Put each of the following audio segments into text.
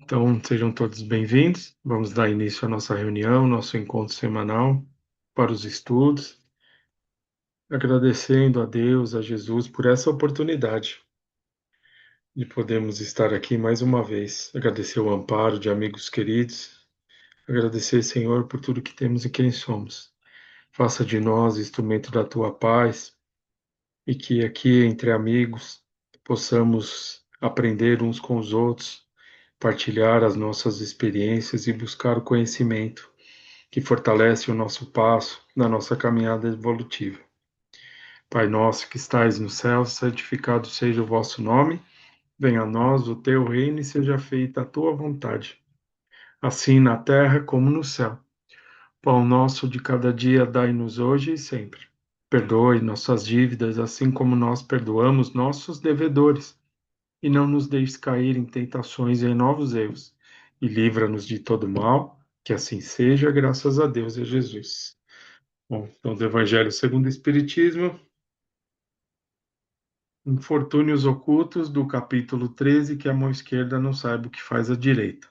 Então, sejam todos bem-vindos. Vamos dar início à nossa reunião, nosso encontro semanal para os estudos, agradecendo a Deus, a Jesus, por essa oportunidade de podermos estar aqui mais uma vez. Agradecer o amparo de amigos queridos, agradecer, Senhor, por tudo que temos e quem somos. Faça de nós instrumento da tua paz e que aqui, entre amigos, possamos aprender uns com os outros, partilhar as nossas experiências e buscar o conhecimento que fortalece o nosso passo na nossa caminhada evolutiva. Pai nosso que estais no céu, santificado seja o vosso nome, venha a nós o teu reino e seja feita a tua vontade, assim na terra como no céu. Pão nosso de cada dia dai-nos hoje e sempre. Perdoe nossas dívidas, assim como nós perdoamos nossos devedores, e não nos deixes cair em tentações e em novos erros, e livra-nos de todo mal, que assim seja, graças a Deus e a Jesus. Bom, então, do Evangelho segundo o Espiritismo, infortúnios ocultos, do capítulo 13, que a mão esquerda não sabe o que faz a direita.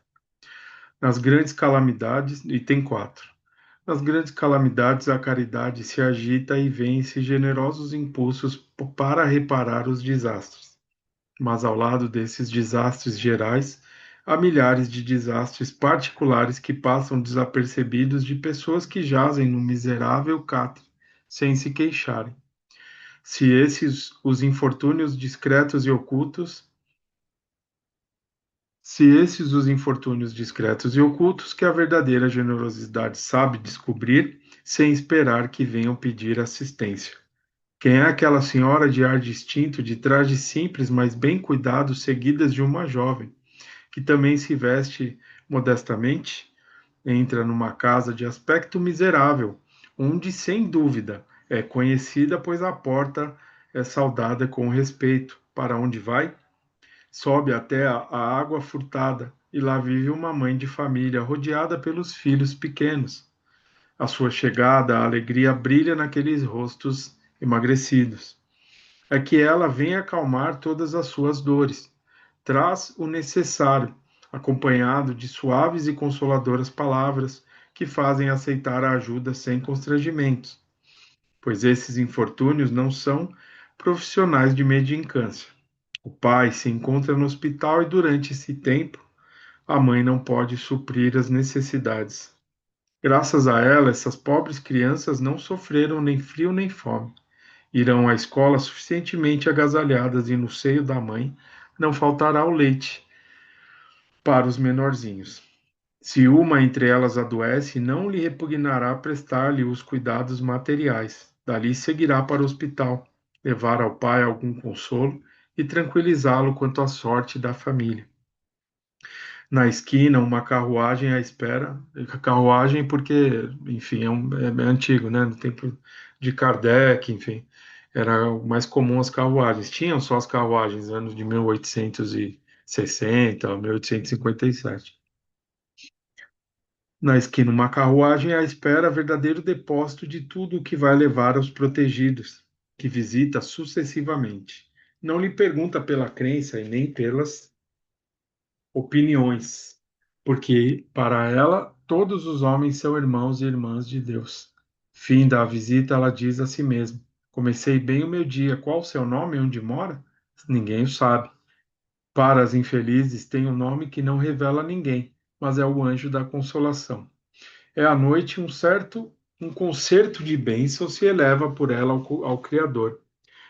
Nas grandes calamidades, item 4. Nas grandes calamidades, a caridade se agita e vence generosos impulsos para reparar os desastres. Mas ao lado desses desastres gerais, há milhares de desastres particulares que passam desapercebidos de pessoas que jazem no miserável catre, sem se queixarem. Se esses os infortúnios discretos e ocultos, se esses os infortúnios discretos e ocultos que a verdadeira generosidade sabe descobrir, sem esperar que venham pedir assistência. Quem é aquela senhora de ar distinto, de traje simples, mas bem cuidado, seguidas de uma jovem, que também se veste modestamente? Entra numa casa de aspecto miserável, onde, sem dúvida, é conhecida, pois a porta é saudada com respeito. Para onde vai? Sobe até a água furtada, e lá vive uma mãe de família, rodeada pelos filhos pequenos. À sua chegada, a alegria brilha naqueles rostos emagrecidos. É que ela vem acalmar todas as suas dores. Traz o necessário, acompanhado de suaves e consoladoras palavras que fazem aceitar a ajuda sem constrangimentos, pois esses infortúnios não são profissionais de mendicância. O pai se encontra no hospital e durante esse tempo a mãe não pode suprir as necessidades. Graças a ela, essas pobres crianças não sofreram nem frio nem fome. Irão à escola suficientemente agasalhadas e no seio da mãe não faltará o leite para os menorzinhos. Se uma entre elas adoece, não lhe repugnará prestar-lhe os cuidados materiais. Dali seguirá para o hospital, levar ao pai algum consolo e tranquilizá-lo quanto à sorte da família. Na esquina, uma carruagem à espera, carruagem porque, enfim, é antigo, né? No tempo de Kardec, enfim, era o mais comum as carruagens. Tinham só as carruagens, anos de 1860, 1857. Na esquina, uma carruagem à espera, verdadeiro depósito de tudo o que vai levar aos protegidos, que visita sucessivamente. Não lhe pergunta pela crença e nem pelas opiniões, porque para ela todos os homens são irmãos e irmãs de Deus. Fim da visita, ela diz a si mesma: comecei bem o meu dia, qual o seu nome e onde mora? Ninguém o sabe. Para as infelizes, tem um nome que não revela a ninguém, mas é o anjo da consolação. É à noite um concerto de bênçãos se eleva por ela ao Criador.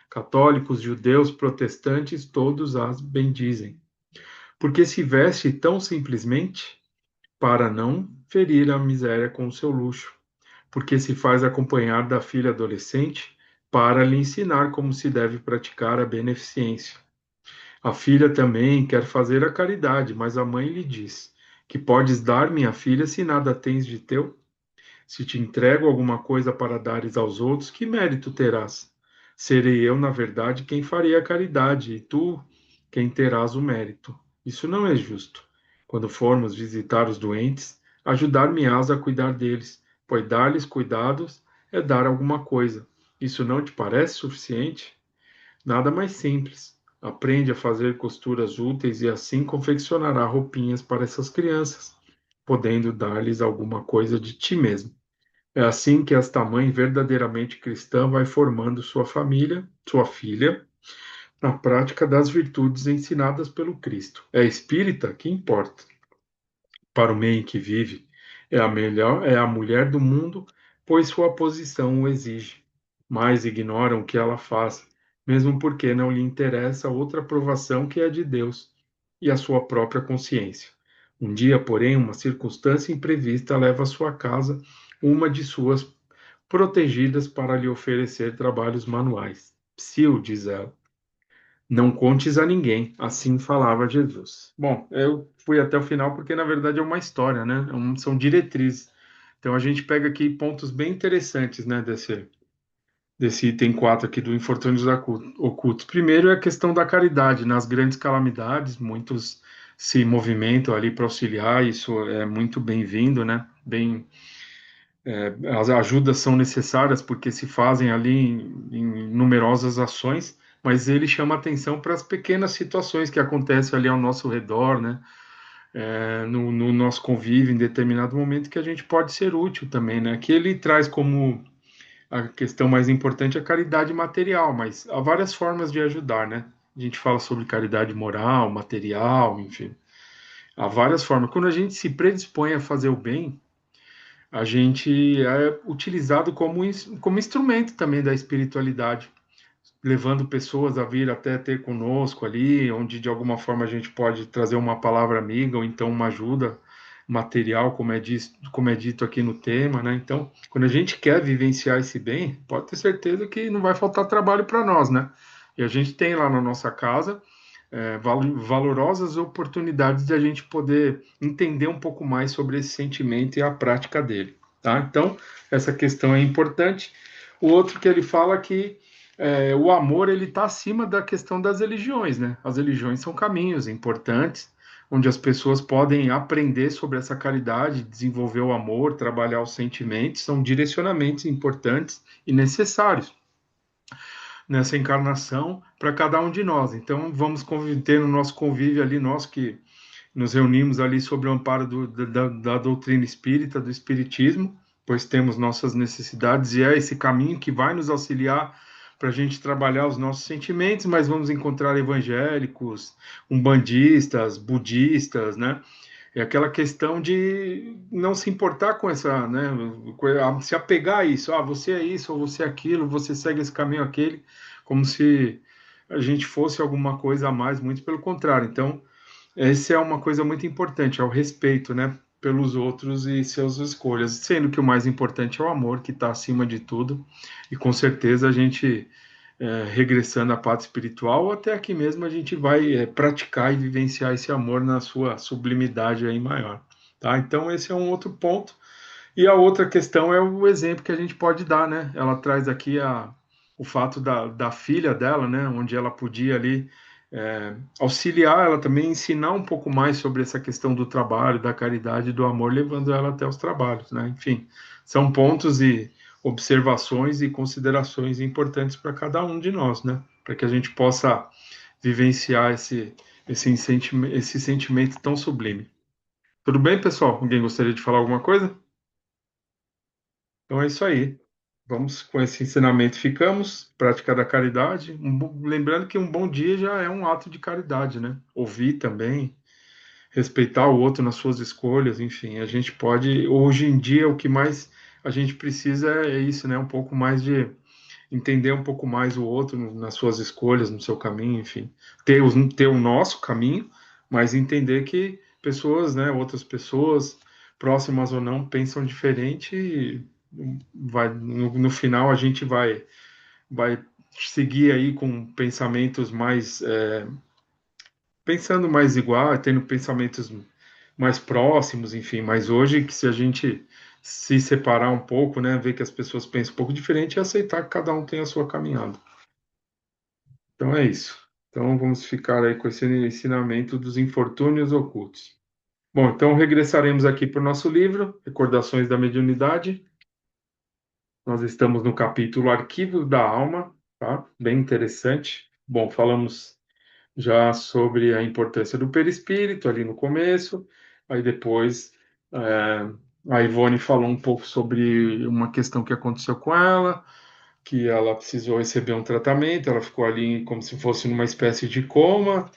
Católicos, judeus, protestantes, todos as bendizem. Porque se veste tão simplesmente para não ferir a miséria com o seu luxo. Porque se faz acompanhar da filha adolescente para lhe ensinar como se deve praticar a beneficência. A filha também quer fazer a caridade, mas a mãe lhe diz: que podes dar, minha filha, se nada tens de teu? Se te entrego alguma coisa para dares aos outros, que mérito terás? Serei eu, na verdade, quem faria a caridade, e tu quem terás o mérito. Isso não é justo. Quando formos visitar os doentes, ajudar-me-ás a cuidar deles, pois dar-lhes cuidados é dar alguma coisa. Isso não te parece suficiente? Nada mais simples. Aprende a fazer costuras úteis e assim confeccionará roupinhas para essas crianças, podendo dar-lhes alguma coisa de ti mesmo. É assim que esta mãe verdadeiramente cristã vai formando sua família, sua filha, na prática das virtudes ensinadas pelo Cristo. É espírita? Que importa? Para o meio em que vive, é a mulher do mundo, pois sua posição o exige. Mas ignoram o que ela faz, mesmo porque não lhe interessa outra aprovação que a de Deus e a sua própria consciência. Um dia, porém, uma circunstância imprevista leva à sua casa uma de suas protegidas para lhe oferecer trabalhos manuais. Psiu, diz ela, não contes a ninguém, assim falava Jesus. Bom, eu fui até o final porque, na verdade, é uma história, né? São diretrizes. Então, a gente pega aqui pontos bem interessantes, né, desse item 4 aqui do Infortúnios Ocultos. Primeiro é a questão da caridade. Nas grandes calamidades, muitos se movimentam ali para auxiliar, isso é muito bem-vindo, né? As ajudas são necessárias porque se fazem ali em numerosas ações, mas ele chama atenção para as pequenas situações que acontecem ali ao nosso redor, né? No nosso convívio em determinado momento que a gente pode ser útil também, né? Que ele traz como a questão mais importante a caridade material, mas há várias formas de ajudar, né? A gente fala sobre caridade moral, material, enfim, há várias formas. Quando a gente se predispõe a fazer o bem, a gente é utilizado como instrumento também da espiritualidade, levando pessoas a vir até ter conosco ali, onde de alguma forma a gente pode trazer uma palavra amiga ou então uma ajuda material, como é dito aqui no tema, né? Então, quando a gente quer vivenciar esse bem, pode ter certeza que não vai faltar trabalho para nós, né? E a gente tem lá na nossa casa valorosas oportunidades de a gente poder entender um pouco mais sobre esse sentimento e a prática dele, tá? Então, essa questão é importante. O outro que ele fala que o amor ele está acima da questão das religiões, né? As religiões são caminhos importantes onde as pessoas podem aprender sobre essa caridade, desenvolver o amor, trabalhar os sentimentos, são direcionamentos importantes e necessários nessa encarnação para cada um de nós. Então, vamos ter no nosso convívio ali, nós que nos reunimos ali sob o amparo da doutrina espírita, do espiritismo, pois temos nossas necessidades e é esse caminho que vai nos auxiliar para a gente trabalhar os nossos sentimentos, mas vamos encontrar evangélicos, umbandistas, budistas, né? É aquela questão de não se importar com essa, né? Se apegar a isso, você é isso, ou você é aquilo, você segue esse caminho aquele, como se a gente fosse alguma coisa a mais, muito pelo contrário. Então, essa é uma coisa muito importante, é o respeito, né, pelos outros e suas escolhas, sendo que o mais importante é o amor, que está acima de tudo, e com certeza a gente, regressando à parte espiritual, ou até aqui mesmo a gente vai praticar e vivenciar esse amor na sua sublimidade aí maior, tá? Então esse é um outro ponto. E a outra questão é o exemplo que a gente pode dar, né? Ela traz aqui o fato da filha dela, né? Onde ela podia ali auxiliar ela também, ensinar um pouco mais sobre essa questão do trabalho, da caridade, do amor, levando ela até os trabalhos, né? Enfim, são pontos e observações e considerações importantes para cada um de nós, né? Para que a gente possa vivenciar esse sentimento tão sublime. Tudo bem, pessoal? Alguém gostaria de falar alguma coisa? Então é isso aí. Vamos com esse ensinamento, ficamos. Prática da caridade. Lembrando que um bom dia já é um ato de caridade, né? Ouvir também, respeitar o outro nas suas escolhas, enfim, a gente pode. Hoje em dia, o que mais a gente precisa é isso, né? Um pouco mais de entender um pouco mais o outro nas suas escolhas, no seu caminho, enfim. Ter o nosso caminho, mas entender que pessoas, né? Outras pessoas, próximas ou não, pensam diferente e no final a gente vai seguir aí com pensamentos mais pensando mais igual, tendo pensamentos mais próximos, enfim. Mas hoje que se a gente se separar um pouco, né, ver que as pessoas pensam um pouco diferente e aceitar que cada um tem a sua caminhada. Então é isso. Então vamos ficar aí com esse ensinamento dos infortúnios ocultos. Bom, então regressaremos aqui para o nosso livro, Recordações da Mediunidade. Nós estamos no capítulo Arquivos da Alma, tá? Bem interessante. Bom, falamos. já sobre a importância do perispírito ali no começo, aí depois a Ivone falou um pouco sobre uma questão que aconteceu com ela, que ela precisou receber um tratamento, ela ficou ali como se fosse numa espécie de coma,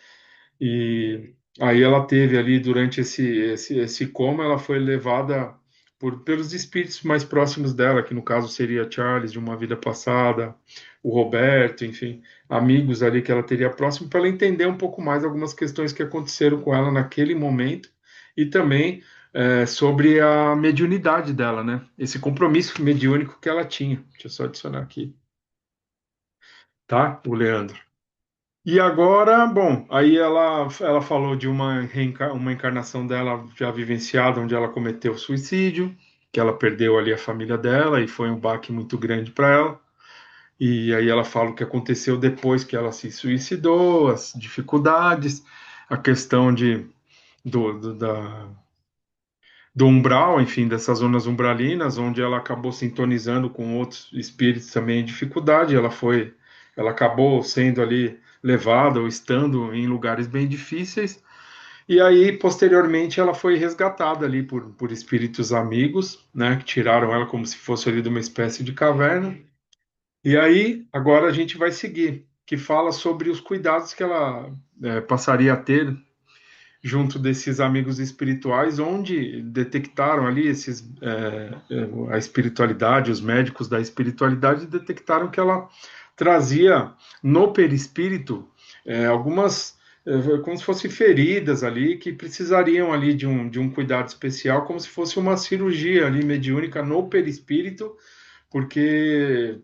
e aí ela teve ali durante esse coma, ela foi levada pelos espíritos mais próximos dela, que no caso seria Charles de uma vida passada, o Roberto, enfim, amigos ali que ela teria próximo, para ela entender um pouco mais algumas questões que aconteceram com ela naquele momento e também sobre a mediunidade dela, né? Esse compromisso mediúnico que ela tinha. Deixa eu só adicionar aqui, tá? O Leandro. E agora, bom, aí ela falou de uma encarnação dela já vivenciada, onde ela cometeu suicídio, que ela perdeu ali a família dela e foi um baque muito grande para ela. E aí ela fala o que aconteceu depois que ela se suicidou, as dificuldades, a questão do umbral, enfim, dessas zonas umbralinas, onde ela acabou sintonizando com outros espíritos também em dificuldade. Ela acabou sendo ali levada ou estando em lugares bem difíceis. E aí, posteriormente, ela foi resgatada ali por espíritos amigos, né, que tiraram ela como se fosse ali de uma espécie de caverna. E aí, agora a gente vai seguir, que fala sobre os cuidados que ela passaria a ter junto desses amigos espirituais, onde detectaram ali a espiritualidade, os médicos da espiritualidade detectaram que ela trazia no perispírito algumas como se fossem feridas ali que precisariam ali de um cuidado especial, como se fosse uma cirurgia ali mediúnica no perispírito, porque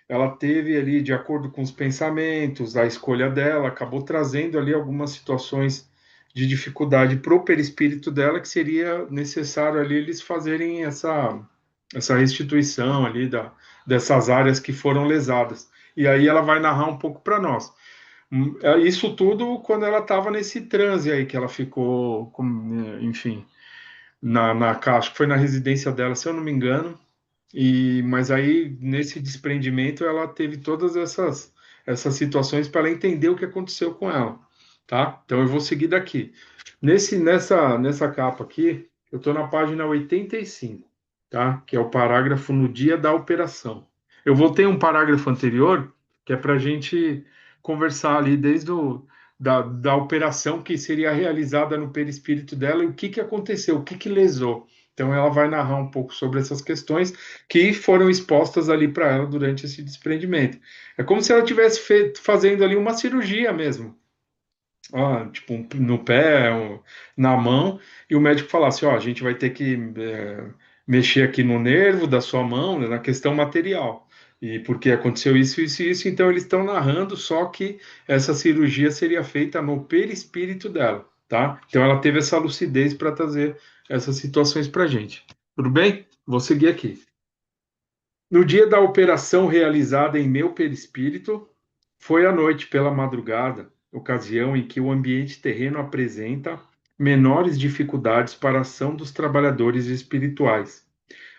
ela teve ali, de acordo com os pensamentos, a escolha dela, acabou trazendo ali algumas situações de dificuldade para o perispírito dela, que seria necessário ali eles fazerem essa restituição ali dessas áreas que foram lesadas. E aí ela vai narrar um pouco para nós. Isso tudo quando ela estava nesse transe aí, que ela ficou, enfim, na caixa, que foi na residência dela, se eu não me engano, mas aí, nesse desprendimento, ela teve todas essas situações para ela entender o que aconteceu com ela, tá? Então eu vou seguir daqui. Nessa capa aqui, eu estou na página 85, tá? Que é o parágrafo no dia da operação. Eu voltei um parágrafo anterior, que é para a gente conversar ali da operação que seria realizada no perispírito dela e o que que aconteceu, o que que lesou. Então ela vai narrar um pouco sobre essas questões que foram expostas ali para ela durante esse desprendimento. É como se ela tivesse fazendo ali uma cirurgia mesmo, tipo no pé, na mão, e o médico falasse, ó, a gente vai ter que mexer aqui no nervo da sua mão, né, na questão material. E porque aconteceu isso, isso e isso, então eles estão narrando, só que essa cirurgia seria feita no perispírito dela, tá? Então ela teve essa lucidez para trazer essas situações para gente. Tudo bem? Vou seguir aqui. No dia da operação realizada em meu perispírito, foi à noite pela madrugada, ocasião em que o ambiente terreno apresenta menores dificuldades para a ação dos trabalhadores espirituais.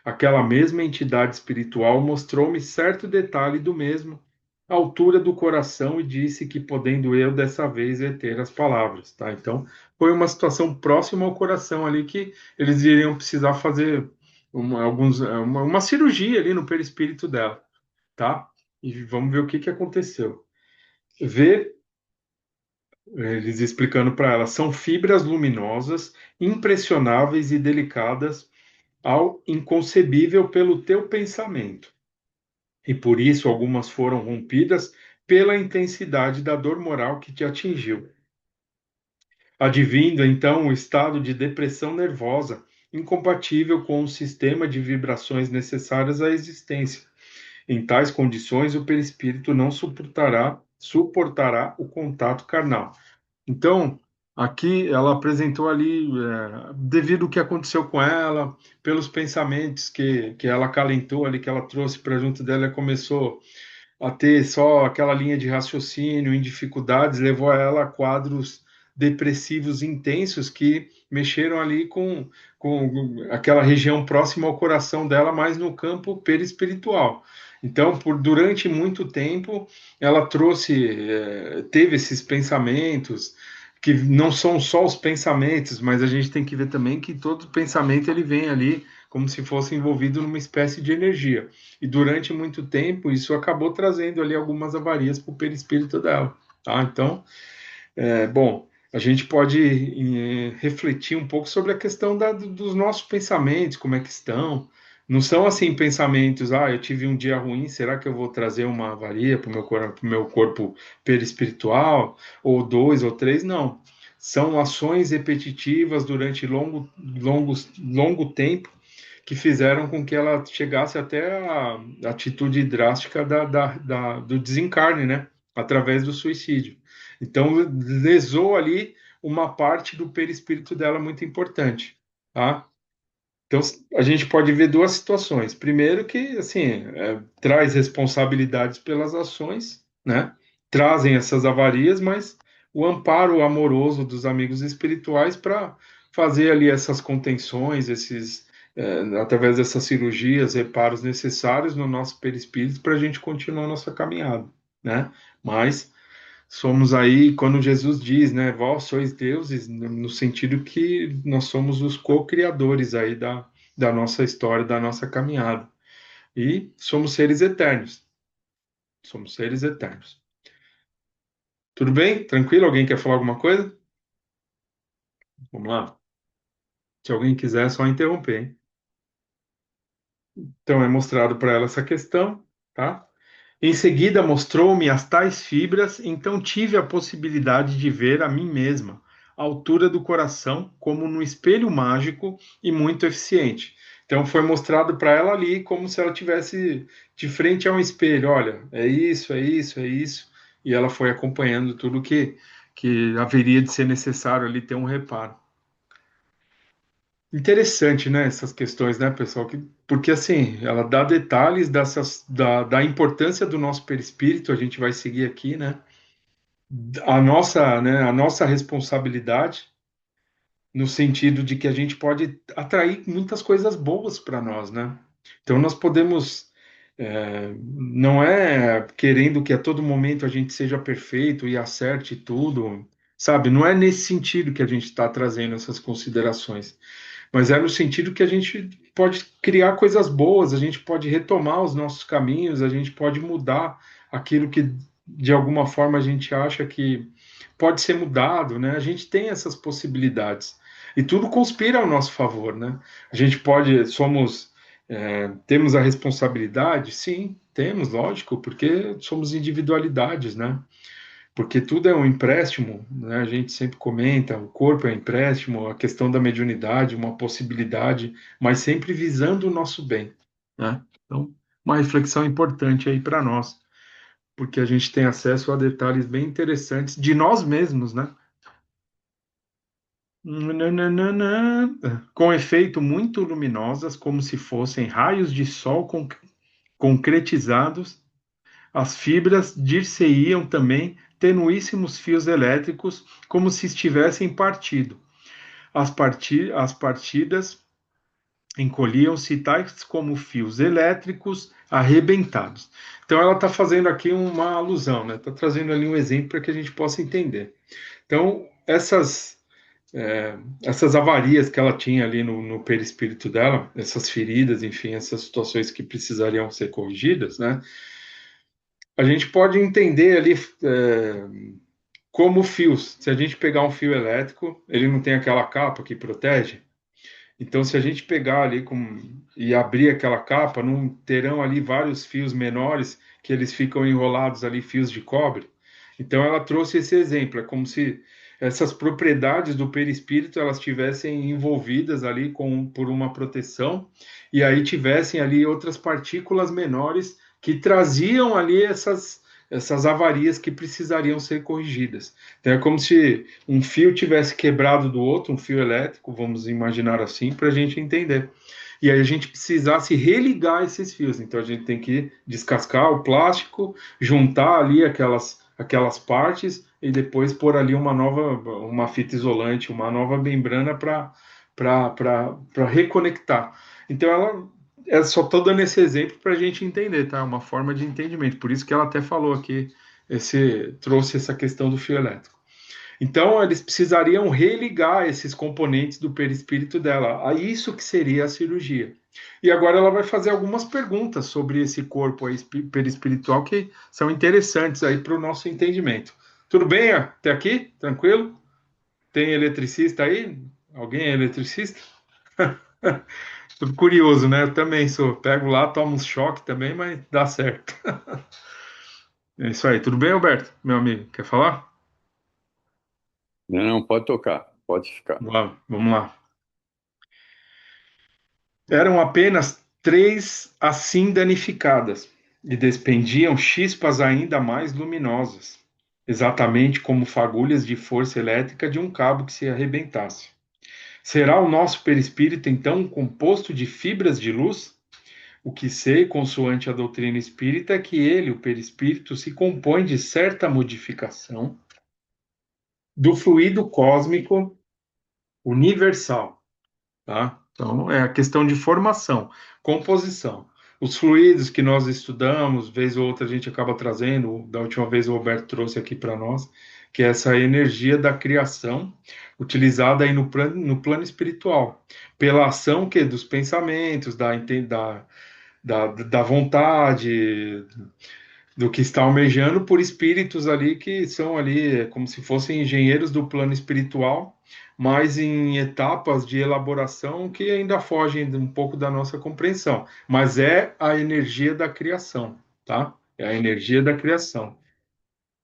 Aquela mesma entidade espiritual mostrou-me certo detalhe do mesmo, a altura do coração, e disse que, podendo eu dessa vez reter as palavras, tá? Então, foi uma situação próxima ao coração ali que eles iriam precisar fazer uma cirurgia ali no perispírito dela, tá? E vamos ver o que que aconteceu. Vê eles explicando para ela, são fibras luminosas, impressionáveis e delicadas ao inconcebível pelo teu pensamento. E por isso algumas foram rompidas pela intensidade da dor moral que te atingiu. Advindo então o estado de depressão nervosa, incompatível com o sistema de vibrações necessárias à existência. Em tais condições, o perispírito não suportará o contato carnal. Então, aqui ela apresentou ali, devido ao que aconteceu com ela, pelos pensamentos que ela acalentou ali, que ela trouxe para junto dela, ela começou a ter só aquela linha de raciocínio em dificuldades, levou ela a quadros depressivos intensos que mexeram ali com aquela região próxima ao coração dela, mais no campo perispiritual. Então, durante muito tempo, ela teve esses pensamentos, que não são só os pensamentos, mas a gente tem que ver também que todo pensamento ele vem ali como se fosse envolvido numa espécie de energia. E durante muito tempo, isso acabou trazendo ali algumas avarias para o perispírito dela. Tá? Então, bom, a gente pode refletir um pouco sobre a questão dos nossos pensamentos, como é que estão. Não são assim pensamentos, eu tive um dia ruim, será que eu vou trazer uma avaria para o meu corpo perispiritual? Ou dois ou três? Não. São ações repetitivas durante longo tempo que fizeram com que ela chegasse até a atitude drástica do desencarne, né? Através do suicídio. Então, lesou ali uma parte do perispírito dela muito importante, tá? Então, a gente pode ver duas situações. Primeiro que, assim, traz responsabilidades pelas ações, né? Trazem essas avarias, mas o amparo amoroso dos amigos espirituais para fazer ali essas contenções, através dessas cirurgias, reparos necessários no nosso perispírito para a gente continuar a nossa caminhada, né? Mas somos aí, quando Jesus diz, né, vós sois deuses, no sentido que nós somos os co-criadores aí da nossa história, da nossa caminhada. E somos seres eternos. Somos seres eternos. Tudo bem? Tranquilo? Alguém quer falar alguma coisa? Vamos lá. Se alguém quiser, é só interromper, hein? Então, é mostrado para ela essa questão, tá? Em seguida, mostrou-me as tais fibras, então tive a possibilidade de ver a mim mesma, à altura do coração, como num espelho mágico e muito eficiente. Então, foi mostrado para ela ali como se ela tivesse de frente a um espelho: olha, é isso, é isso, é isso. E ela foi acompanhando tudo que haveria de ser necessário ali ter um reparo. Interessante, né, essas questões, né, pessoal? Porque, assim, ela dá detalhes da importância do nosso perispírito, a gente vai seguir aqui, né? A nossa responsabilidade, no sentido de que a gente pode atrair muitas coisas boas para nós, né? Então, nós podemos, não é querendo que a todo momento a gente seja perfeito e acerte tudo, sabe? Não é nesse sentido que a gente está trazendo essas considerações. Mas é no sentido que a gente pode criar coisas boas, a gente pode retomar os nossos caminhos, a gente pode mudar aquilo que de alguma forma a gente acha que pode ser mudado, né? A gente tem essas possibilidades e tudo conspira ao nosso favor, né? A gente temos a responsabilidade, sim, temos, lógico, porque somos individualidades, né? Porque tudo é um empréstimo, né? A gente sempre comenta, o corpo é um empréstimo, a questão da mediunidade, uma possibilidade, mas sempre visando o nosso bem, né? Então, uma reflexão importante aí para nós, porque a gente tem acesso a detalhes bem interessantes de nós mesmos, né? Nananana. Com efeito muito luminosas, como se fossem raios de sol concretizados. As fibras dir-se-iam também tenuíssimos fios elétricos, como se estivessem partido. As partidas encolhiam-se tais como fios elétricos arrebentados. Então, ela está fazendo aqui uma alusão, né? Está trazendo ali um exemplo para que a gente possa entender. Então, essas avarias que ela tinha ali no perispírito dela, essas feridas, enfim, essas situações que precisariam ser corrigidas, né? A gente pode entender ali como fios. Se a gente pegar um fio elétrico, ele não tem aquela capa que protege. Então, se a gente pegar ali e abrir aquela capa, não terão ali vários fios menores que eles ficam enrolados ali, fios de cobre. Então, ela trouxe esse exemplo. É como se essas propriedades do perispírito elas tivessem envolvidas ali por uma proteção e aí tivessem ali outras partículas menores que traziam ali essas avarias que precisariam ser corrigidas. Então, é como se um fio tivesse quebrado do outro, um fio elétrico, vamos imaginar assim, para a gente entender. E aí a gente precisasse religar esses fios. Então a gente tem que descascar o plástico, juntar ali aquelas partes e depois pôr ali uma fita isolante, uma nova membrana para reconectar. Então ela só estou dando esse exemplo para a gente entender, tá? Uma forma de entendimento. Por isso que ela até falou aqui, trouxe essa questão do fio elétrico. Então, eles precisariam religar esses componentes do perispírito dela. A isso que seria a cirurgia. E agora ela vai fazer algumas perguntas sobre esse corpo aí perispiritual que são interessantes aí para o nosso entendimento. Tudo bem até aqui? Tranquilo? Tem eletricista aí? Alguém é eletricista? Tudo curioso, né? Eu também sou. Pego lá, tomo um choque também, mas dá certo. É isso aí. Tudo bem, Alberto? Meu amigo, quer falar? Não, não, pode tocar, pode ficar. Vamos lá. Eram apenas três assim danificadas e despendiam chispas ainda mais luminosas, exatamente como fagulhas de força elétrica de um cabo que se arrebentasse. Será o nosso perispírito então composto de fibras de luz? O que sei, consoante a doutrina espírita, é que ele, o perispírito, se compõe de certa modificação do fluido cósmico universal. Tá? Então, é a questão de formação, composição. Os fluidos que nós estudamos, vez ou outra a gente acaba trazendo, da última vez o Roberto trouxe aqui para nós, que é essa energia da criação, utilizada aí no plano espiritual, pela ação que dos pensamentos, da vontade, do que está almejando por espíritos ali que são ali como se fossem engenheiros do plano espiritual, mas em etapas de elaboração que ainda fogem um pouco da nossa compreensão. Mas é a energia da criação, tá? É a energia da criação.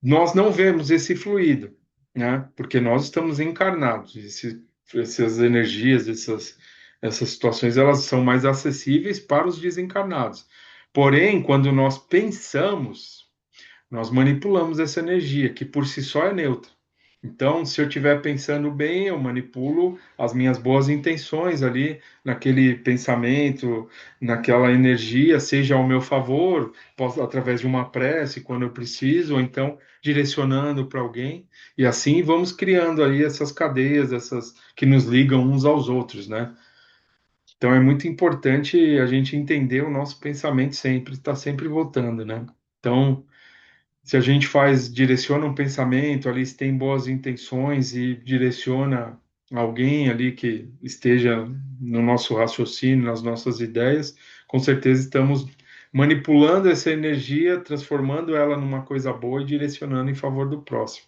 Nós não vemos esse fluido, né? Porque nós estamos encarnados. Essas energias, essas situações, elas são mais acessíveis para os desencarnados. Porém, quando nós pensamos, nós manipulamos essa energia, que por si só é neutra. Então, se eu estiver pensando bem, eu manipulo as minhas boas intenções ali, naquele pensamento, naquela energia, seja ao meu favor, posso, através de uma prece, quando eu preciso, ou então direcionando para alguém. E assim vamos criando aí essas cadeias, essas que nos ligam uns aos outros, né? Então, é muito importante a gente entender o nosso pensamento sempre, está sempre voltando, né? Então, se a gente direciona um pensamento ali, se tem boas intenções e direciona alguém ali que esteja no nosso raciocínio, nas nossas ideias, com certeza estamos manipulando essa energia, transformando ela numa coisa boa e direcionando em favor do próximo,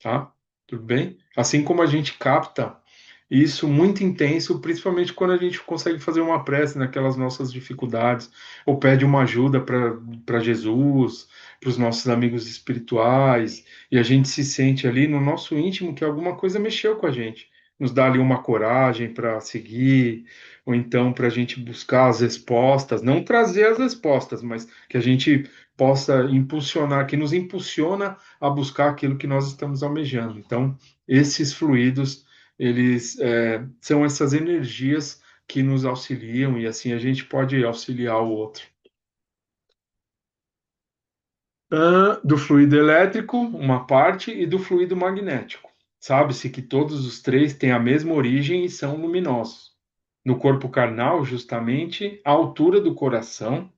tá? Tudo bem? Assim como a gente capta isso muito intenso, principalmente quando a gente consegue fazer uma prece naquelas nossas dificuldades, ou pede uma ajuda para Jesus, para os nossos amigos espirituais, e a gente se sente ali no nosso íntimo que alguma coisa mexeu com a gente. Nos dá ali uma coragem para seguir, ou então para a gente buscar as respostas, não trazer as respostas, mas que a gente possa impulsionar, que nos impulsiona a buscar aquilo que nós estamos almejando. Então, esses fluidos eles são essas energias que nos auxiliam e assim a gente pode auxiliar o outro. Do fluido elétrico, uma parte, e do fluido magnético. Sabe-se que todos os três têm a mesma origem e são luminosos. No corpo carnal, justamente, a altura do coração,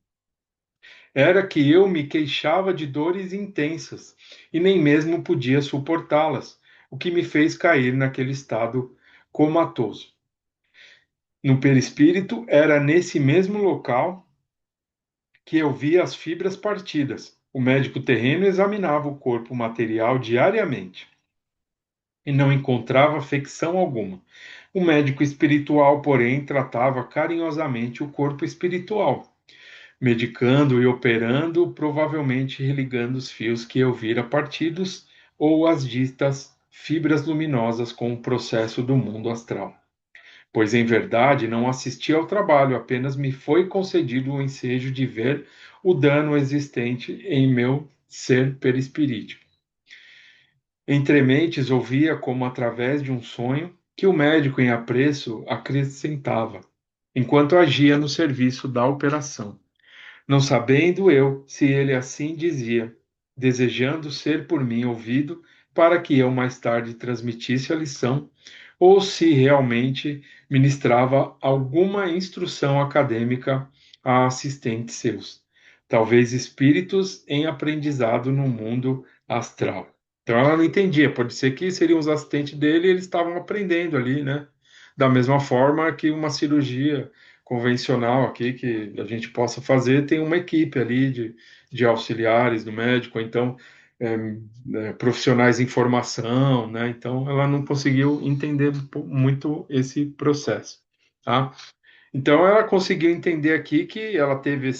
era que eu me queixava de dores intensas e nem mesmo podia suportá-las, o que me fez cair naquele estado comatoso. No perispírito, era nesse mesmo local que eu via as fibras partidas. O médico terreno examinava o corpo material diariamente e não encontrava afecção alguma. O médico espiritual, porém, tratava carinhosamente o corpo espiritual, medicando e operando, provavelmente religando os fios que eu vira partidos ou as ditas fibras luminosas com o processo do mundo astral. Pois em verdade não assisti ao trabalho, apenas me foi concedido o ensejo de ver o dano existente em meu ser perispirítico. Entre mentes ouvia como através de um sonho que o médico em apreço acrescentava, enquanto agia no serviço da operação. Não sabendo eu se ele assim dizia, desejando ser por mim ouvido, para que eu mais tarde transmitisse a lição, ou se realmente ministrava alguma instrução acadêmica a assistentes seus, talvez espíritos em aprendizado no mundo astral. Então ela não entendia, pode ser que seriam os assistentes dele e eles estavam aprendendo ali, né? Da mesma forma que uma cirurgia convencional aqui que a gente possa fazer, tem uma equipe ali de auxiliares do médico, então profissionais em formação, né? Então ela não conseguiu entender muito esse processo, tá? Então ela conseguiu entender aqui que ela teve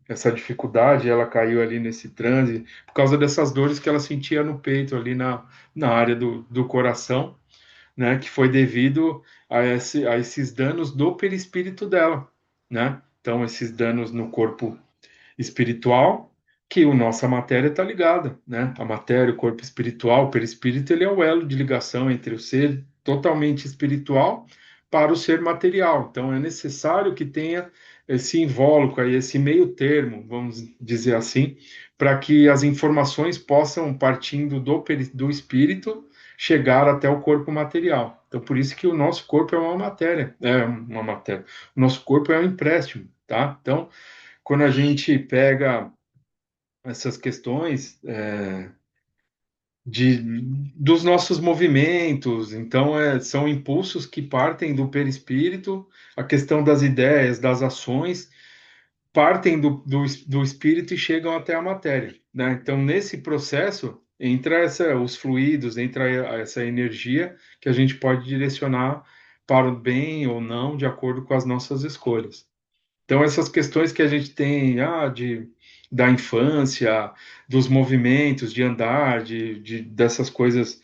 essa dificuldade, ela caiu ali nesse transe por causa dessas dores que ela sentia no peito ali na área do coração, né? Que foi devido a esses danos do perispírito dela, né? Então esses danos no corpo espiritual, que a nossa matéria está ligada, né? A matéria, o corpo espiritual, o perispírito, ele é o elo de ligação entre o ser totalmente espiritual para o ser material. Então, é necessário que tenha esse invólucro aí, esse meio termo, vamos dizer assim, para que as informações possam, partindo do espírito, chegar até o corpo material. Então, por isso que o nosso corpo é uma matéria, O nosso corpo é um empréstimo, tá? Então, quando a gente pega essas questões de, dos nossos movimentos, então são impulsos que partem do perispírito, a questão das ideias, das ações, partem do espírito e chegam até a matéria, né? Então, nesse processo, entra os fluidos, entra essa energia que a gente pode direcionar para o bem ou não, de acordo com as nossas escolhas. Então, essas questões que a gente tem da infância, dos movimentos, de andar, dessas coisas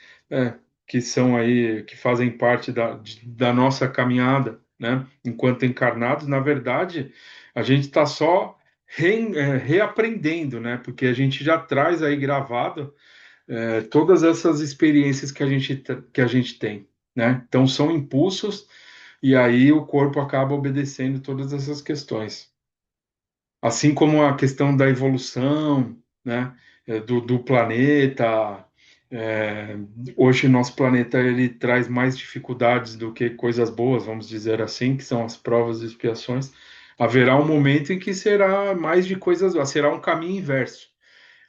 que são aí, que fazem parte da nossa caminhada, né? Enquanto encarnados, na verdade, a gente está só reaprendendo, né? Porque a gente já traz aí gravado todas essas experiências que a gente tem, né? Então, são impulsos e aí o corpo acaba obedecendo todas essas questões. Assim como a questão da evolução, né, do planeta. é, Hoje nosso planeta ele traz mais dificuldades do que coisas boas, vamos dizer assim, que são as provas e expiações. Haverá um momento em que será mais de coisas, será um caminho inverso.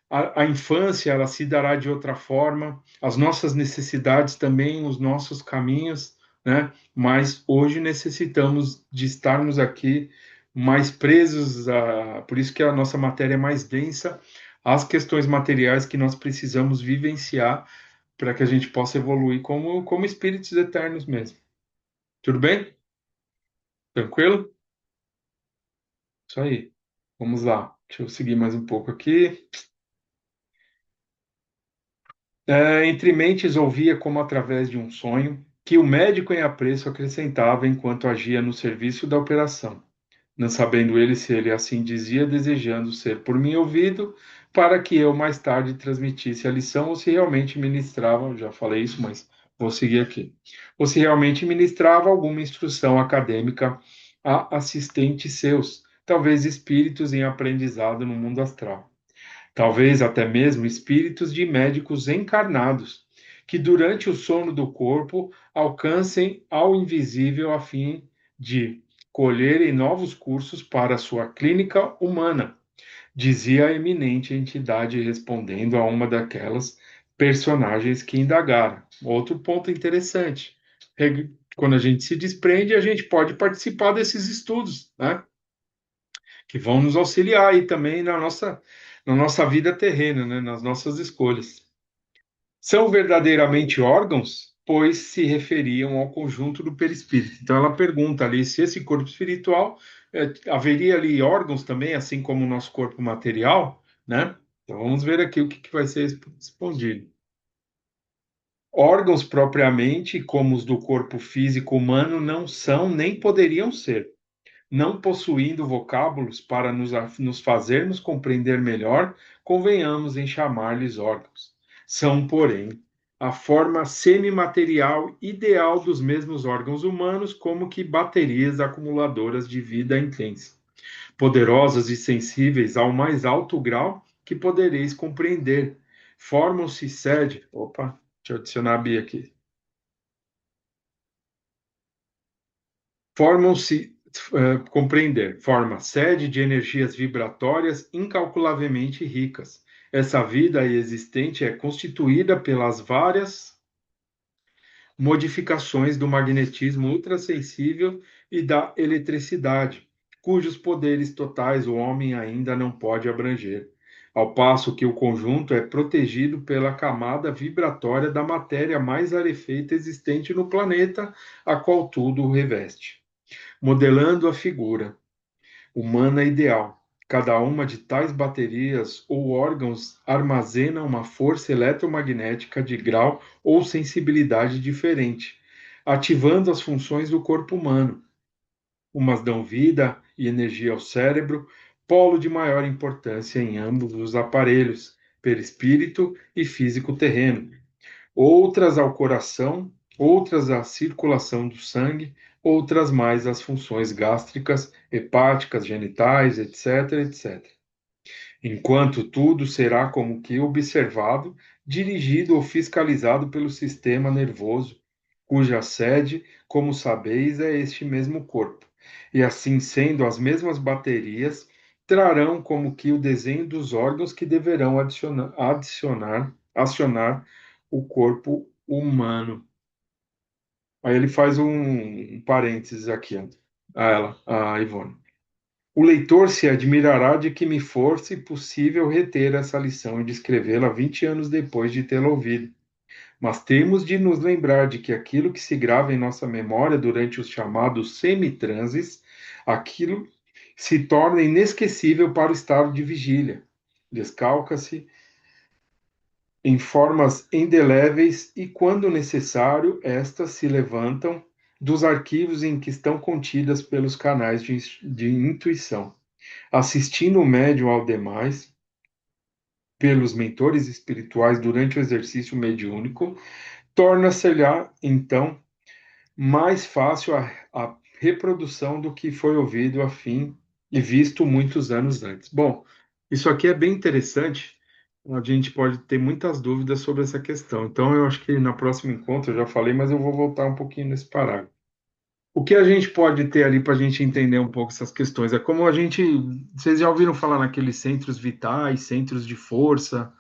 A infância ela se dará de outra forma, as nossas necessidades também, os nossos caminhos, né? Mas hoje necessitamos de estarmos aqui mais presos por isso que a nossa matéria é mais densa, às questões materiais que nós precisamos vivenciar para que a gente possa evoluir como espíritos eternos mesmo. Tudo bem? Tranquilo? Isso aí. Vamos lá. Deixa eu seguir mais um pouco aqui. Entre mentes ouvia como através de um sonho que o médico em apreço acrescentava enquanto agia no serviço da operação, não sabendo ele se ele assim dizia, desejando ser por mim ouvido, para que eu mais tarde transmitisse a lição ou se realmente ministrava, já falei isso, mas vou seguir aqui, ou se realmente ministrava alguma instrução acadêmica a assistentes seus, talvez espíritos em aprendizado no mundo astral, talvez até mesmo espíritos de médicos encarnados, que durante o sono do corpo alcancem ao invisível a fim de colherem novos cursos para sua clínica humana, dizia a eminente entidade respondendo a uma daquelas personagens que indagaram. Outro ponto interessante. Quando a gente se desprende, a gente pode participar desses estudos, né? Que vão nos auxiliar aí também na nossa vida terrena, né, nas nossas escolhas. São verdadeiramente órgãos, pois se referiam ao conjunto do perispírito. Então ela pergunta ali se esse corpo espiritual haveria ali órgãos também, assim como o nosso corpo material, né? Então vamos ver aqui o que vai ser respondido. Órgãos propriamente, como os do corpo físico humano, não são nem poderiam ser, não possuindo vocábulos para nos fazermos compreender melhor, convenhamos em chamar-lhes órgãos. São, porém, a forma semimaterial ideal dos mesmos órgãos humanos, como que baterias acumuladoras de vida intensa, poderosas e sensíveis ao mais alto grau que podereis compreender. Formam-se sede. Opa, deixa eu adicionar a Bia aqui. Formam-se, compreender, forma sede de energias vibratórias incalculavelmente ricas. Essa vida existente é constituída pelas várias modificações do magnetismo ultrassensível e da eletricidade, cujos poderes totais o homem ainda não pode abranger, ao passo que o conjunto é protegido pela camada vibratória da matéria mais rarefeita existente no planeta, a qual tudo o reveste. Modelando a figura humana ideal. Cada uma de tais baterias ou órgãos armazena uma força eletromagnética de grau ou sensibilidade diferente, ativando as funções do corpo humano. Umas dão vida e energia ao cérebro, polo de maior importância em ambos os aparelhos, perispírito e físico terreno, outras ao coração, outras à circulação do sangue, outras mais às funções gástricas, hepáticas, genitais, etc., etc. Enquanto tudo será como que observado, dirigido ou fiscalizado pelo sistema nervoso, cuja sede, como sabeis, é este mesmo corpo. E assim sendo, as mesmas baterias trarão como que o desenho dos órgãos que deverão acionar o corpo humano. Aí ele faz um parênteses aqui, a ela, a Ivone. O leitor se admirará de que me fosse possível reter essa lição e descrevê-la 20 anos depois de tê-la ouvido. Mas temos de nos lembrar de que aquilo que se grava em nossa memória durante os chamados semitranses, aquilo se torna inesquecível para o estado de vigília. Descalca-se em formas indeléveis e, quando necessário, estas se levantam dos arquivos em que estão contidas pelos canais de intuição. Assistindo o médium ao demais, pelos mentores espirituais durante o exercício mediúnico, torna-se-lhe, então, mais fácil a reprodução do que foi ouvido a fim e visto muitos anos antes. Bom, isso aqui é bem interessante. A gente pode ter muitas dúvidas sobre essa questão. Então, eu acho que na próximo encontro, eu já falei, mas eu vou voltar um pouquinho nesse parágrafo. O que a gente pode ter ali para a gente entender um pouco essas questões? É como a gente. Vocês já ouviram falar naqueles centros vitais, centros de força?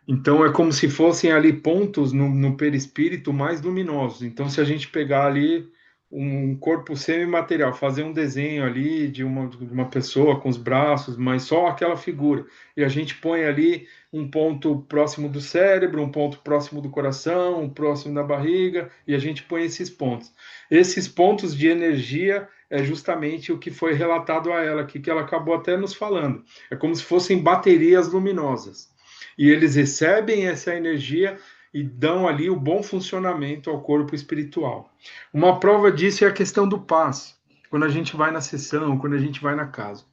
Então, é como se fossem ali pontos no perispírito mais luminosos. Então, se a gente pegar ali um corpo semimaterial, fazer um desenho ali de uma pessoa com os braços, mas só aquela figura, e a gente põe ali um ponto próximo do cérebro, um ponto próximo do coração, um próximo da barriga, e a gente põe esses pontos. Esses pontos de energia é justamente o que foi relatado a ela aqui, que ela acabou até nos falando. É como se fossem baterias luminosas. E eles recebem essa energia e dão ali o bom funcionamento ao corpo espiritual. Uma prova disso é a questão do passe. Quando a gente vai na sessão, quando a gente vai na casa,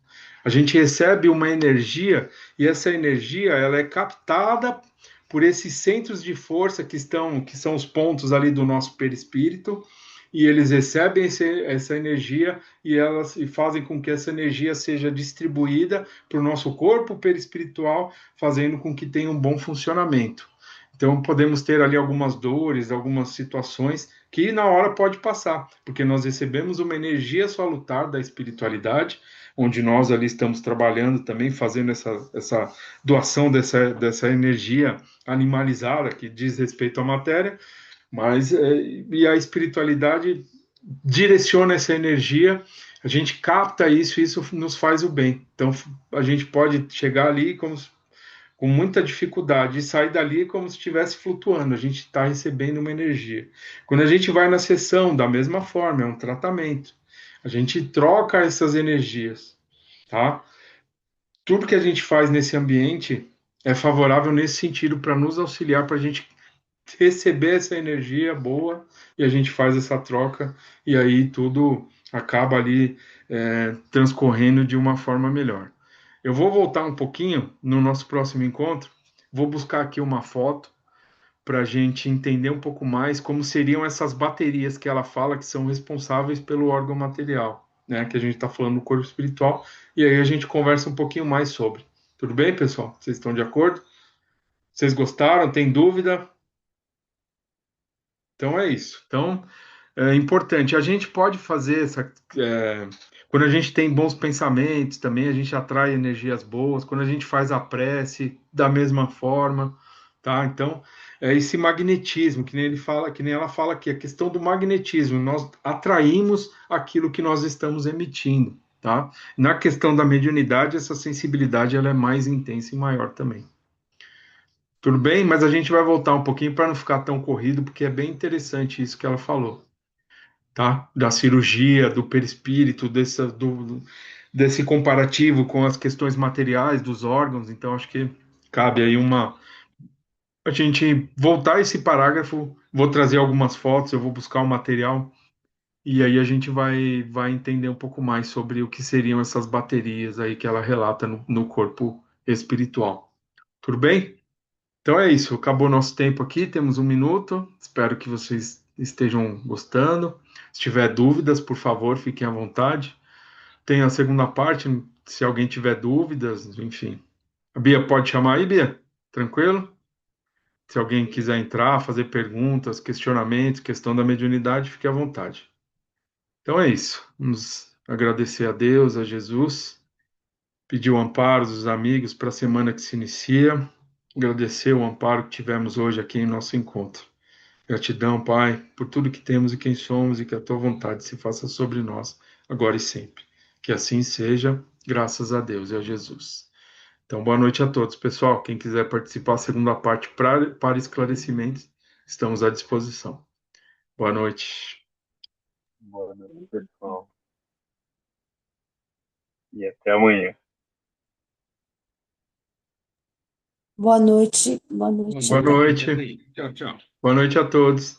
a gente recebe uma energia e essa energia ela é captada por esses centros de força que são os pontos ali do nosso perispírito, e eles recebem essa energia e fazem com que essa energia seja distribuída para o nosso corpo perispiritual, fazendo com que tenha um bom funcionamento. Então, podemos ter ali algumas dores, algumas situações que na hora pode passar, porque nós recebemos uma energia salutar da espiritualidade, onde nós ali estamos trabalhando também, fazendo essa doação dessa energia animalizada que diz respeito à matéria, mas e a espiritualidade direciona essa energia, a gente capta isso e isso nos faz o bem. Então a gente pode chegar ali com muita dificuldade e sair dali como se estivesse flutuando, a gente está recebendo uma energia. Quando a gente vai na sessão, da mesma forma, é um tratamento. A gente troca essas energias, tá? Tudo que a gente faz nesse ambiente é favorável nesse sentido para nos auxiliar, para a gente receber essa energia boa e a gente faz essa troca e aí tudo acaba ali transcorrendo de uma forma melhor. Eu vou voltar um pouquinho no nosso próximo encontro, vou buscar aqui uma foto para a gente entender um pouco mais como seriam essas baterias que ela fala que são responsáveis pelo órgão material, né? Que a gente está falando no corpo espiritual, e aí a gente conversa um pouquinho mais sobre. Tudo bem, pessoal? Vocês estão de acordo? Vocês gostaram? Tem dúvida? Então é isso. Então é importante. A gente pode fazer essa. Quando a gente tem bons pensamentos, também a gente atrai energias boas. Quando a gente faz a prece da mesma forma, tá? Então é esse magnetismo que nem ele fala, que nem ela fala aqui, a questão do magnetismo. Nós atraímos aquilo que nós estamos emitindo, tá? Na questão da mediunidade, essa sensibilidade ela é mais intensa e maior também. Tudo bem? Mas a gente vai voltar um pouquinho para não ficar tão corrido, porque é bem interessante isso que ela falou, tá? Da cirurgia, do perispírito, desse comparativo com as questões materiais dos órgãos. Então, acho que cabe aí a gente voltar a esse parágrafo. Vou trazer algumas fotos, eu vou buscar o material e aí a gente vai entender um pouco mais sobre o que seriam essas baterias aí que ela relata no corpo espiritual. Tudo bem? Então é isso, acabou nosso tempo aqui, temos 1 minuto. Espero que vocês estejam gostando. Se tiver dúvidas, por favor, fiquem à vontade. Tem a segunda parte, se alguém tiver dúvidas, enfim. A Bia pode chamar aí, Bia? Tranquilo? Se alguém quiser entrar, fazer perguntas, questionamentos, questão da mediunidade, fique à vontade. Então é isso. Vamos agradecer a Deus, a Jesus, pedir o amparo dos amigos para a semana que se inicia. Agradecer o amparo que tivemos hoje aqui em nosso encontro. Gratidão, Pai, por tudo que temos e quem somos e que a tua vontade se faça sobre nós, agora e sempre. Que assim seja, graças a Deus e a Jesus. Então, boa noite a todos, pessoal. Quem quiser participar da segunda parte para esclarecimentos, estamos à disposição. Boa noite. Boa noite, pessoal. E até amanhã. Boa noite. Boa noite. Boa noite. Tchau, tchau. Boa noite a todos.